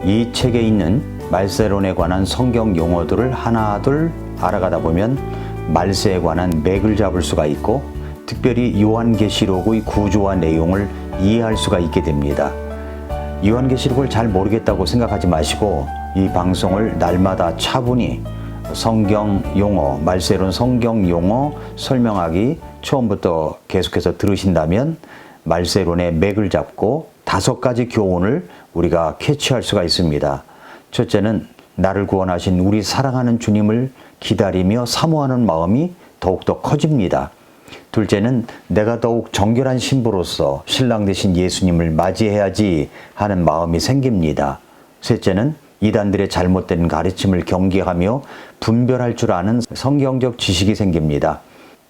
이 책에 있는 말세론에 관한 성경 용어들을 하나둘 알아가다 보면 말세에 관한 맥을 잡을 수가 있고 특별히 요한계시록의 구조와 내용을 이해할 수가 있게 됩니다. 요한계시록을 잘 모르겠다고 생각하지 마시고 이 방송을 날마다 차분히 성경 용어, 말세론 성경 용어 설명하기 처음부터 계속해서 들으신다면 말세론의 맥을 잡고 5가지 교훈을 우리가 캐치할 수가 있습니다. 첫째는 나를 구원하신 우리 사랑하는 주님을 기다리며 사모하는 마음이 더욱더 커집니다. 둘째는 내가 더욱 정결한 신부로서 신랑 되신 예수님을 맞이해야지 하는 마음이 생깁니다. 셋째는 이단들의 잘못된 가르침을 경계하며 분별할 줄 아는 성경적 지식이 생깁니다.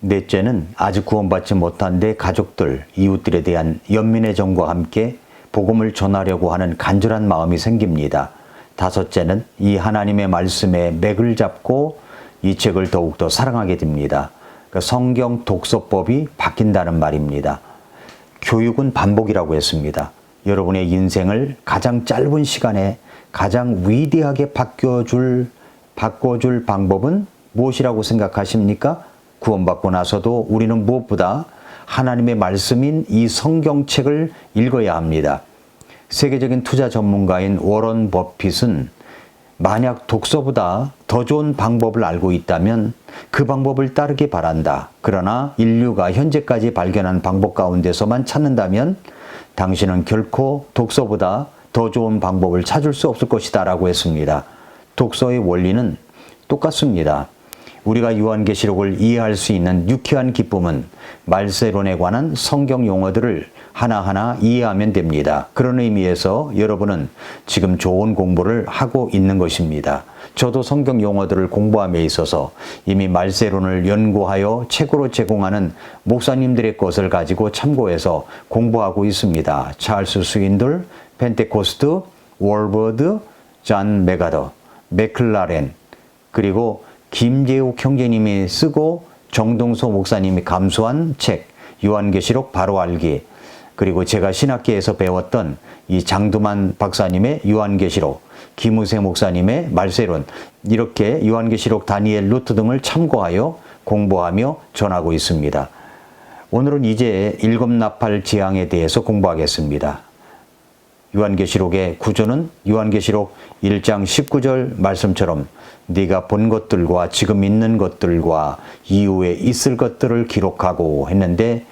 넷째는 아직 구원받지 못한 내 가족들, 이웃들에 대한 연민의 정과 함께 복음을 전하려고 하는 간절한 마음이 생깁니다. 다섯째는 이 하나님의 말씀에 맥을 잡고 이 책을 더욱더 사랑하게 됩니다. 성경 독서법이 바뀐다는 말입니다. 교육은 반복이라고 했습니다. 여러분의 인생을 가장 짧은 시간에 가장 위대하게 바꿔줄 방법은 무엇이라고 생각하십니까? 구원받고 나서도 우리는 무엇보다 하나님의 말씀인 이 성경책을 읽어야 합니다. 세계적인 투자 전문가인 워런 버핏은 만약 독서보다 더 좋은 방법을 알고 있다면 그 방법을 따르기 바란다. 그러나 인류가 현재까지 발견한 방법 가운데서만 찾는다면 당신은 결코 독서보다 더 좋은 방법을 찾을 수 없을 것이다 라고 했습니다. 독서의 원리는 똑같습니다. 우리가 요한계시록을 이해할 수 있는 유쾌한 기쁨은 말세론에 관한 성경 용어들을 하나하나 이해하면 됩니다. 그런 의미에서 여러분은 지금 좋은 공부를 하고 있는 것입니다. 저도 성경 용어들을 공부함에 있어서 이미 말세론을 연구하여 책으로 제공하는 목사님들의 것을 가지고 참고해서 공부하고 있습니다. 찰스 스윈들, 펜테코스트, 월버드, 잔 메가더, 맥클라렌, 그리고 김재욱 형제님이 쓰고 정동서 목사님이 감수한 책 요한계시록 바로 알기, 그리고 제가 신학계에서 배웠던 이 장두만 박사님의 요한계시록, 김우세 목사님의 말세론, 이렇게 요한계시록, 다니엘, 루트 등을 참고하여 공부하며 전하고 있습니다. 오늘은 이제 일곱나팔 재앙에 대해서 공부하겠습니다. 요한계시록의 구조는 요한계시록 1장 19절 말씀처럼 네가 본 것들과 지금 있는 것들과 이후에 있을 것들을 기록하고 했는데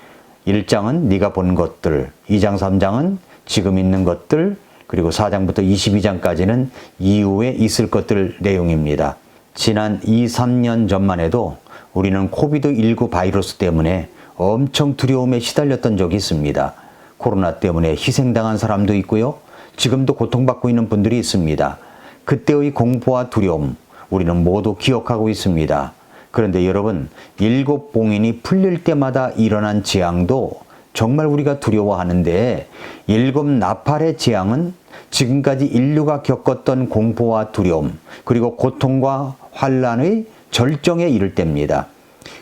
1장은 네가 본 것들, 2장 3장은 지금 있는 것들, 그리고 4장부터 22장까지는 이후에 있을 것들 내용입니다. 지난 2-3년 전만 해도 우리는 코비드19 바이러스 때문에 엄청 두려움에 시달렸던 적이 있습니다. 코로나 때문에 희생당한 사람도 있고요. 지금도 고통받고 있는 분들이 있습니다. 그때의 공포와 두려움, 우리는 모두 기억하고 있습니다. 그런데 여러분, 7봉인이 풀릴 때마다 일어난 재앙도 정말 우리가 두려워하는데 7나팔의 재앙은 지금까지 인류가 겪었던 공포와 두려움, 그리고 고통과 환란의 절정에 이를 때입니다.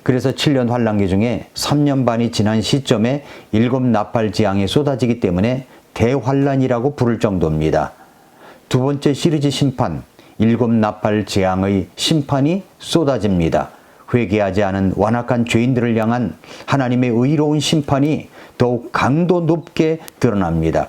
그래서 7년 환란기 중에 3년 반이 지난 시점에 7나팔 재앙이 쏟아지기 때문에 대환란이라고 부를 정도입니다. 두 번째 시리즈 심판, 7나팔 재앙의 심판이 쏟아집니다. 회개하지 않은 완악한 죄인들을 향한 하나님의 의로운 심판이 더욱 강도 높게 드러납니다.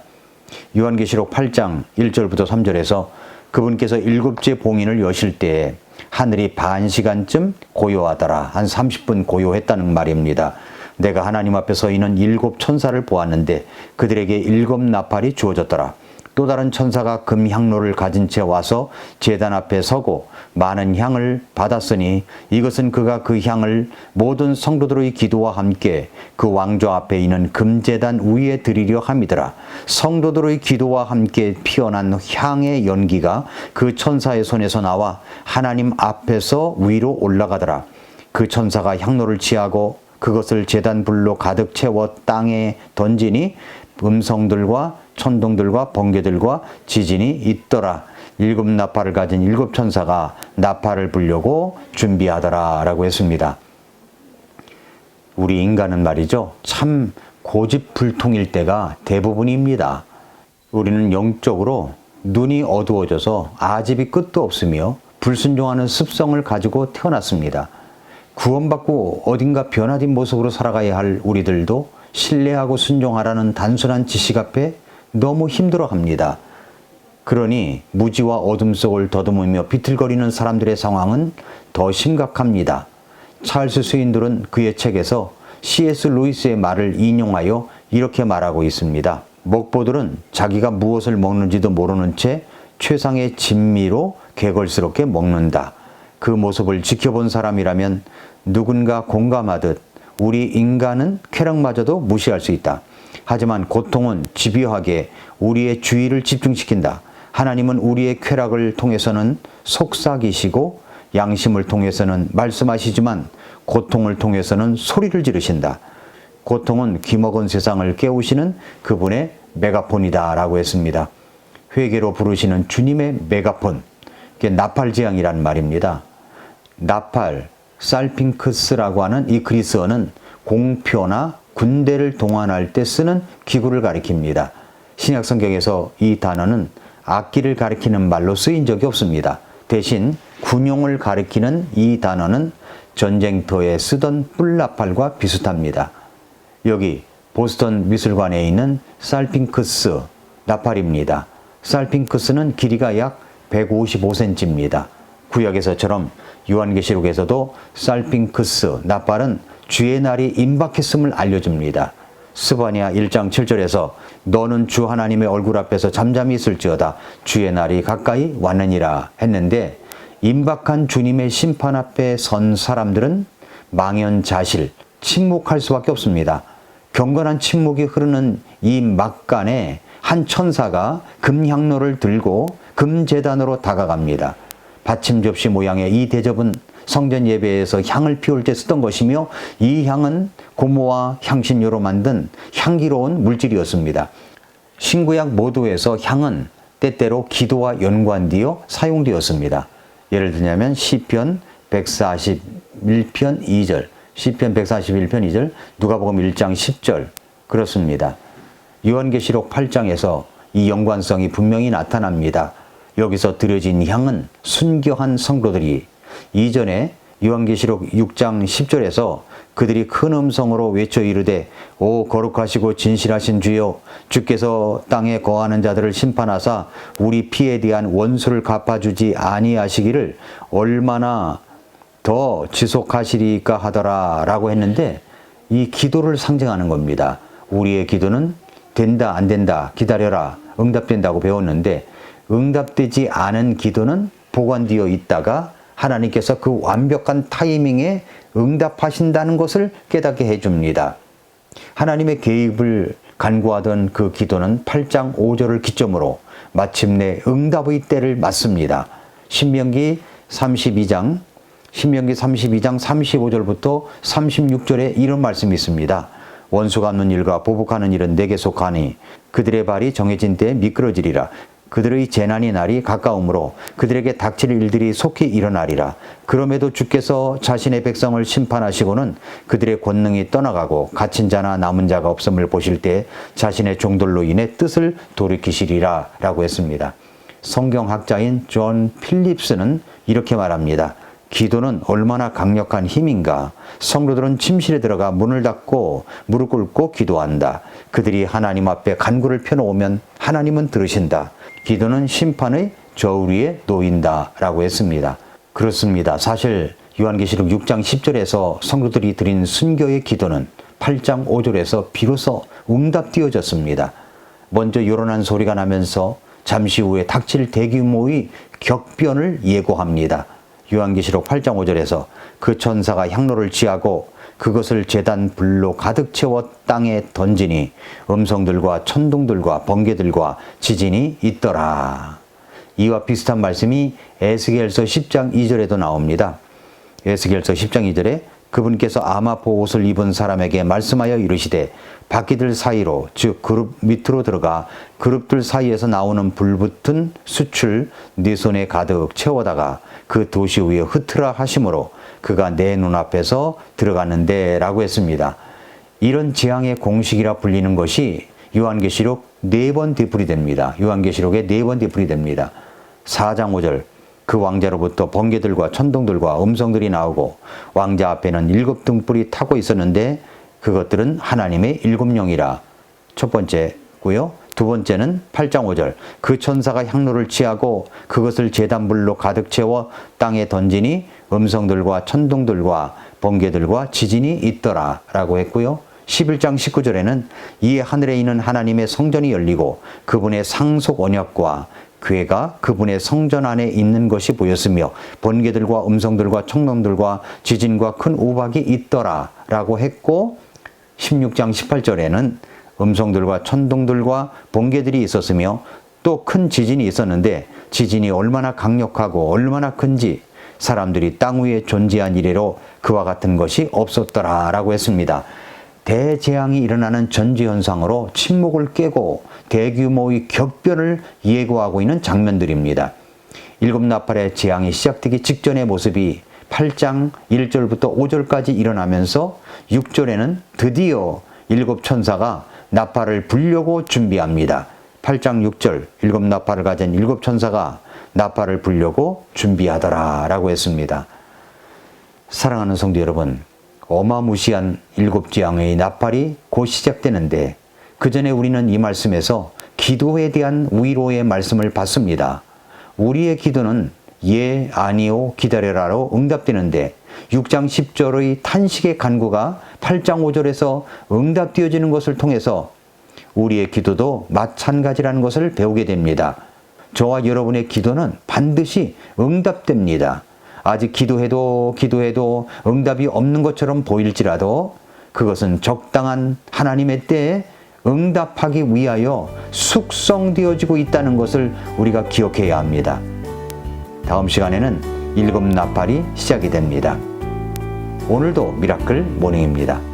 요한계시록 8장 1절부터 3절에서 그분께서 7째 봉인을 여실 때에 하늘이 반 시간쯤 고요하더라. 한 30분 고요했다는 말입니다. 내가 하나님 앞에 서 있는 7 천사를 보았는데 그들에게 7나팔이 주어졌더라. 또 다른 천사가 금 향로를 가진 채 와서 제단 앞에 서고 많은 향을 받았으니 이것은 그가 그 향을 모든 성도들의 기도와 함께 그 왕좌 앞에 있는 금제단 위에 드리려 함이더라. 성도들의 기도와 함께 피어난 향의 연기가 그 천사의 손에서 나와 하나님 앞에서 위로 올라가더라. 그 천사가 향로를 취하고 그것을 제단 불로 가득 채워 땅에 던지니 음성들과 천둥들과 번개들과 지진이 있더라. 7나팔을 가진 7 천사가 나팔을 불려고 준비하더라 라고 했습니다. 우리 인간은 말이죠, 참 고집불통일 때가 대부분입니다. 우리는 영적으로 눈이 어두워져서 아집이 끝도 없으며 불순종하는 습성을 가지고 태어났습니다. 구원받고 어딘가 변화된 모습으로 살아가야 할 우리들도 신뢰하고 순종하라는 단순한 지식 앞에 너무 힘들어합니다. 그러니 무지와 어둠 속을 더듬으며 비틀거리는 사람들의 상황은 더 심각합니다. 찰스 스윈들은 그의 책에서 C.S. 루이스의 말을 인용하여 이렇게 말하고 있습니다. 먹보들은 자기가 무엇을 먹는지도 모르는 채 최상의 진미로 개걸스럽게 먹는다. 그 모습을 지켜본 사람이라면 누군가 공감하듯 우리 인간은 쾌락마저도 무시할 수 있다. 하지만 고통은 집요하게 우리의 주의를 집중시킨다. 하나님은 우리의 쾌락을 통해서는 속삭이시고 양심을 통해서는 말씀하시지만 고통을 통해서는 소리를 지르신다. 고통은 귀먹은 세상을 깨우시는 그분의 메가폰이다 라고 했습니다. 회개로 부르시는 주님의 메가폰, 그게 나팔지향이란 말입니다. 나팔, 살핑크스라고 하는 이 그리스어는 공표나 군대를 동원할 때 쓰는 기구를 가리킵니다. 신약 성경에서 이 단어는 악기를 가리키는 말로 쓰인 적이 없습니다. 대신 군용을 가리키는 이 단어는 전쟁터에 쓰던 뿔나팔과 비슷합니다. 여기 보스턴 미술관에 있는 살핑크스 나팔입니다. 살핑크스는 길이가 약 155cm입니다. 구약에서처럼 요한계시록에서도 살핑크스 나팔은 주의 날이 임박했음을 알려줍니다. 스바냐 1장 7절에서 너는 주 하나님의 얼굴 앞에서 잠잠히 있을지어다 주의 날이 가까이 왔느니라 했는데, 임박한 주님의 심판 앞에 선 사람들은 망연자실, 침묵할 수밖에 없습니다. 경건한 침묵이 흐르는 이 막간에 한 천사가 금향로를 들고 금제단으로 다가갑니다. 받침 접시 모양의 이 대접은 성전 예배에서 향을 피울 때 쓰던 것이며, 이 향은 고무와 향신료로 만든 향기로운 물질이었습니다. 신구약 모두에서 향은 때때로 기도와 연관되어 사용되었습니다. 예를 들자면 시편 141편 2절, 시편 141편 2절, 누가복음 1장 10절 그렇습니다. 요한계시록 8장에서 이 연관성이 분명히 나타납니다. 여기서 드려진 향은 순교한 성도들이 이전에 요한계시록 6장 10절에서 그들이 큰 음성으로 외쳐 이르되 오 거룩하시고 진실하신 주여, 주께서 땅에 거하는 자들을 심판하사 우리 피에 대한 원수를 갚아주지 아니하시기를 얼마나 더 지속하시리까 하더라 라고 했는데, 이 기도를 상징하는 겁니다. 우리의 기도는 된다 안 된다 기다려라 응답된다고 배웠는데, 응답되지 않은 기도는 보관되어 있다가 하나님께서 그 완벽한 타이밍에 응답하신다는 것을 깨닫게 해줍니다. 하나님의 개입을 간구하던 그 기도는 8장 5절을 기점으로 마침내 응답의 때를 맞습니다. 신명기 32장 35절부터 36절에 이런 말씀이 있습니다. 원수 갚는 일과 보복하는 일은 내게 속하니 그들의 발이 정해진 때에 미끄러지리라. 그들의 재난의 날이 가까우므로 그들에게 닥칠 일들이 속히 일어나리라. 그럼에도 주께서 자신의 백성을 심판하시고는 그들의 권능이 떠나가고 갇힌 자나 남은 자가 없음을 보실 때 자신의 종들로 인해 뜻을 돌이키시리라 라고 했습니다. 성경학자인 존 필립스는 이렇게 말합니다. 기도는 얼마나 강력한 힘인가. 성도들은 침실에 들어가 문을 닫고 무릎 꿇고 기도한다. 그들이 하나님 앞에 간구를 펴놓으면 하나님은 들으신다. 기도는 심판의 저울 위에 놓인다 라고 했습니다. 그렇습니다. 사실 요한계시록 6장 10절에서 성도들이 드린 순교의 기도는 8장 5절에서 비로소 응답되어졌습니다. 먼저 요란한 소리가 나면서 잠시 후에 닥칠 대규모의 격변을 예고합니다. 요한계시록 8장 5절에서 그 천사가 향로를 취하고 그것을 제단 불로 가득 채워 땅에 던지니 음성들과 천둥들과 번개들과 지진이 있더라. 이와 비슷한 말씀이 에스겔서 10장 2절에도 나옵니다. 에스겔서 10장 2절에 그분께서 아마포 옷을 입은 사람에게 말씀하여 이르시되 바퀴들 사이로 즉 그룹 밑으로 들어가 그룹들 사이에서 나오는 불붙은 수출 네 손에 가득 채워다가 그 도시 위에 흩으라 하심으로 그가 내 눈앞에서 들어갔는데 라고 했습니다. 이런 재앙의 공식이라 불리는 것이 요한계시록 4번 되풀이됩니다. 요한계시록에 4번 되풀이됩니다. 4장 5절 그 왕자로부터 번개들과 천둥들과 음성들이 나오고 왕자 앞에는 7등불이 타고 있었는데 그것들은 하나님의 7영이라. 첫 번째고요. 두 번째는 8장 5절 그 천사가 향로를 취하고 그것을 제단불로 가득 채워 땅에 던지니 음성들과 천둥들과 번개들과 지진이 있더라 라고 했고요. 11장 19절에는 이에 하늘에 있는 하나님의 성전이 열리고 그분의 상속 언약과 괴가 그분의 성전 안에 있는 것이 보였으며 번개들과 음성들과 천둥들과 지진과 큰 우박이 있더라 라고 했고, 16장 18절에는 음성들과 천둥들과 번개들이 있었으며 또 큰 지진이 있었는데 지진이 얼마나 강력하고 얼마나 큰지 사람들이 땅 위에 존재한 이래로 그와 같은 것이 없었더라 라고 했습니다. 대재앙이 일어나는 전지현상으로 침묵을 깨고 대규모의 격변을 예고하고 있는 장면들입니다. 7나팔의 재앙이 시작되기 직전의 모습이 8장 1절부터 5절까지 일어나면서 6절에는 드디어 7천사가 나팔을 불려고 준비합니다. 8장 6절 7나팔을 가진 7천사가 나팔을 불려고 준비하더라 라고 했습니다. 사랑하는 성도 여러분, 어마무시한 7재앙의 나팔이 곧 시작되는데 그 전에 우리는 이 말씀에서 기도에 대한 위로의 말씀을 받습니다. 우리의 기도는 예, 아니요, 기다려라로 응답되는데 6장 10절의 탄식의 간구가 8장 5절에서 응답되어지는 것을 통해서 우리의 기도도 마찬가지라는 것을 배우게 됩니다. 저와 여러분의 기도는 반드시 응답됩니다. 아직 기도해도 응답이 없는 것처럼 보일지라도 그것은 적당한 하나님의 때에 응답하기 위하여 숙성되어지고 있다는 것을 우리가 기억해야 합니다. 다음 시간에는 7나팔이 시작이 됩니다. 오늘도 미라클 모닝입니다.